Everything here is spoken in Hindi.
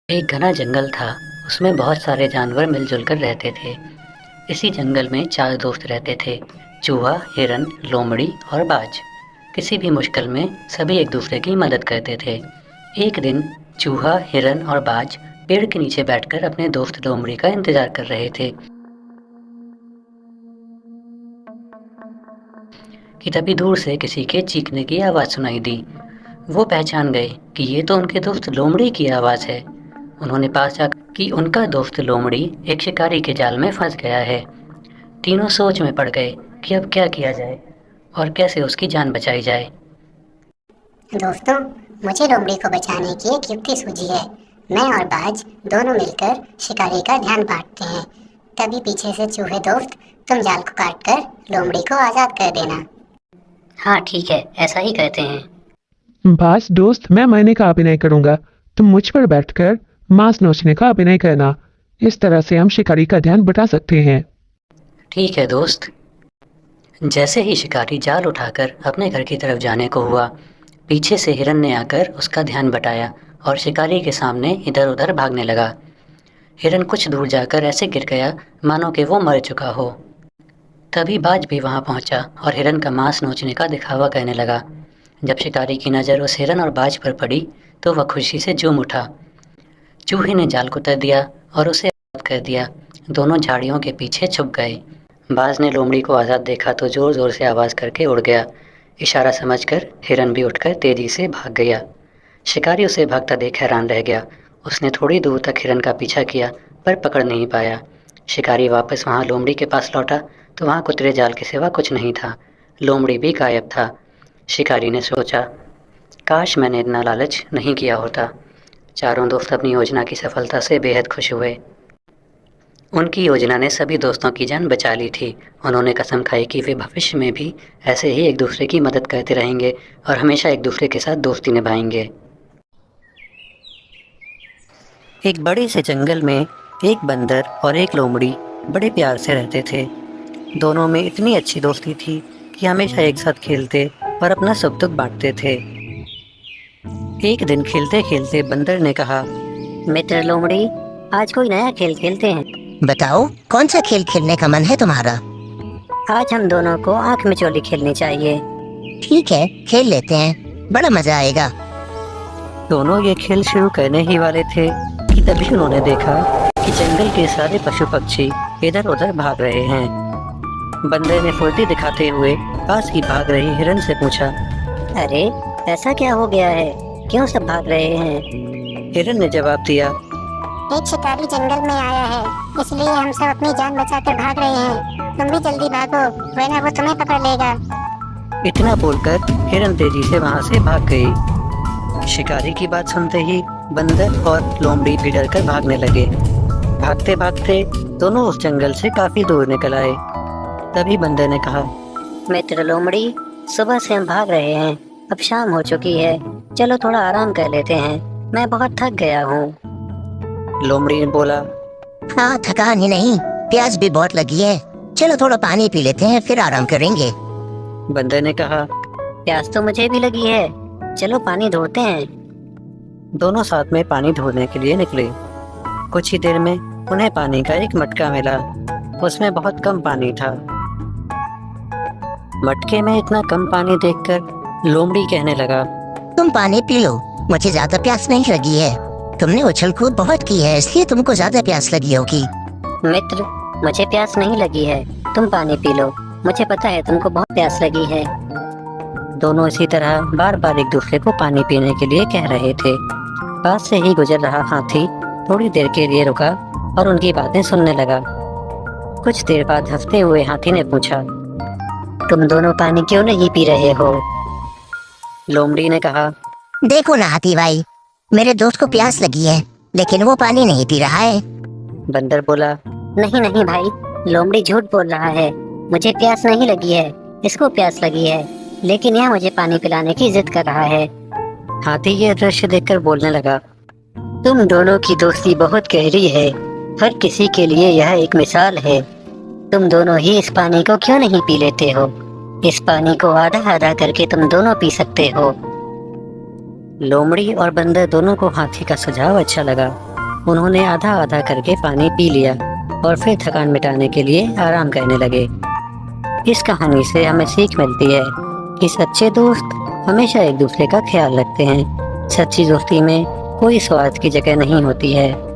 एक घना जंगल था। उसमें बहुत सारे जानवर मिलजुल कर रहते थे। इसी जंगल में 4 दोस्त रहते थे। चूहा, हिरन, लोमड़ी और बाज। किसी भी मुश्किल में सभी एक दूसरे की मदद करते थे। एक दिन चूहा, हिरन और बाज पेड़ के नीचे बैठकर अपने दोस्त लोमड़ी का इंतजार कर रहे थे कि तभी दूर से किसी के चीखने की आवाज़ सुनाई दी। वो पहचान गए कि ये तो उनके दोस्त लोमड़ी की आवाज़ है। उन्होंने पास जाकर कि उनका दोस्त लोमड़ी एक शिकारी के जाल में फंस गया है। तीनों सोच में पड़ गए कि अब क्या किया जाए और कैसे उसकी जान बचाई जाए। दोस्तों, मुझे लोमड़ी को बचाने की एक युक्ति सूझी है। मैं और बाज दोनों मिलकर शिकारी का ध्यान बांटते हैं। तभी पीछे से चूहे दोस्त, तुम जाल को काट कर लोमड़ी को आज़ाद कर देना। हाँ ठीक है, ऐसा ही करते हैं। बास दोस्त, मैं मरने का अभिनय करूंगा, तुम मुझ पर बैठकर मांस नोचने का अभिनय करना। इस तरह से हम शिकारी का ध्यान बटा सकते हैं। ठीक है दोस्त। जैसे ही शिकारी जाल उठाकर अपने घर की तरफ जाने को हुआ, पीछे से हिरन ने आकर उसका ध्यान बटाया और शिकारी के सामने इधर उधर भागने लगा। हिरन कुछ दूर जाकर ऐसे गिर गया मानो कि वो मर चुका हो। तभी बाज भी वहाँ पहुँचा और हिरन का मांस नोचने का दिखावा करने लगा। जब शिकारी की नज़र उस हिरन और बाज पर पड़ी तो वह खुशी से झूम उठा। चूहे ने जाल को तर दिया और उसे आज़ाद कर दिया। दोनों झाड़ियों के पीछे छुप गए। बाज ने लोमड़ी को आज़ाद देखा तो ज़ोर ज़ोर से आवाज़ करके उड़ गया। इशारा समझकर हिरन भी उठकर तेज़ी से भाग गया। शिकारी उसे भागता देख हैरान रह गया। उसने थोड़ी दूर तक हिरन का पीछा किया पर पकड़ नहीं पाया। शिकारी वापस वहाँ लोमड़ी के पास लौटा तो वहाँ कुतरे जाल के सिवा कुछ नहीं था। लोमड़ी भी गायब था। शिकारी ने सोचा, काश मैंने इतना लालच नहीं किया होता। चारों दोस्त अपनी योजना की सफलता से बेहद खुश हुए। उनकी योजना ने सभी दोस्तों की जान बचा ली थी। उन्होंने कसम खाई कि वे भविष्य में भी ऐसे ही एक दूसरे की मदद करते रहेंगे और हमेशा एक दूसरे के साथ दोस्ती निभाएंगे। एक बड़े से जंगल में एक बंदर और एक लोमड़ी बड़े प्यार से रहते थे। दोनों में इतनी अच्छी दोस्ती थी कि हमेशा एक साथ खेलते और अपना सुख दुख बांटते थे। एक दिन खेलते खेलते बंदर ने कहा, मित्र लोमड़ी, आज कोई नया खेल खेलते हैं। बताओ, कौन सा खेल खेलने का मन है तुम्हारा? आज हम दोनों को आँख मिचौली खेलनी चाहिए। ठीक है, खेल लेते हैं, बड़ा मजा आएगा। दोनों ये खेल शुरू करने ही वाले थे कि तभी उन्होंने देखा कि जंगल के सारे पशु पक्षी इधर उधर भाग रहे हैं। बंदर ने फुर्ती दिखाते हुए पास ही भाग रही हिरन से पूछा, अरे, ऐसा क्या हो गया है? क्यों सब भाग रहे हैं? हिरन ने जवाब दिया, एक शिकारी जंगल में आया है, इसलिए हम सब अपनी जान बचाकर भाग रहे हैं। तुम भी जल्दी भागो, वरना वो तुम्हें पकड़ लेगा। इतना बोलकर हिरन तेजी से वहाँ से भाग गई। शिकारी की बात सुनते ही बंदर और लोमड़ी भी डरकर भागने लगे। भागते भागते दोनों उस जंगल से काफी दूर निकल आए। तभी बंदर ने कहा, मित्र लोमड़ी, सुबह से हम भाग रहे हैं, अब शाम हो चुकी है, चलो थोड़ा आराम कर लेते हैं, मैं बहुत थक गया हूँ। लोमड़ी ने बोला, हाँ, थकान ही नहीं, प्यास भी बहुत लगी है, चलो थोड़ा पानी पी लेते हैं, फिर आराम करेंगे। बंदर ने कहा, प्यास तो मुझे भी लगी है, चलो पानी ढूंढते हैं। दोनों साथ में पानी ढूंढने के लिए निकले। कुछ ही देर में उन्हें पानी का एक मटका मिला। उसमें बहुत कम पानी था। मटके में इतना कम पानी देखकर लोमड़ी कहने लगा, तुम पानी पी लो, मुझे ज्यादा प्यास नहीं लगी है। तुमने उछल कूद बहुत की है, इसलिए तुमको ज्यादा प्यास लगी होगी। मित्र, मुझे प्यास नहीं लगी है, तुम पानी पी लो, मुझे पता है तुमको बहुत प्यास लगी है। दोनों इसी तरह बार बार एक दूसरे को पानी पीने के लिए कह रहे थे। पास से ही गुजर रहा हाथी थोड़ी देर के लिए रुका और उनकी बातें सुनने लगा। कुछ देर बाद हंसते हुए हाथी ने पूछा, तुम दोनों पानी क्यों नहीं पी रहे हो? लोमड़ी ने कहा, देखो ना हाथी भाई, मेरे दोस्त को प्यास लगी है, लेकिन वो पानी नहीं पी रहा है। बंदर बोला, नहीं नहीं भाई, लोमड़ी झूठ बोल रहा है, मुझे प्यास नहीं लगी है, इसको प्यास लगी है, लेकिन यह मुझे पानी पिलाने की जिद कर रहा है। हाथी ये दृश्य देखकर बोलने लगा, तुम दोनों की दोस्ती बहुत गहरी है, हर किसी के लिए यह एक मिसाल है। तुम दोनों ही इस पानी को क्यों नहीं पी लेते हो? इस पानी को आधा आधा करके तुम दोनों पी सकते हो। लोमड़ी और बंदर दोनों को हाथी का सुझाव अच्छा लगा। उन्होंने आधा आधा करके पानी पी लिया और फिर थकान मिटाने के लिए आराम करने लगे। इस कहानी से हमें सीख मिलती है कि सच्चे दोस्त हमेशा एक दूसरे का ख्याल रखते हैं। सच्ची दोस्ती में कोई स्वार्थ की जगह नहीं होती है।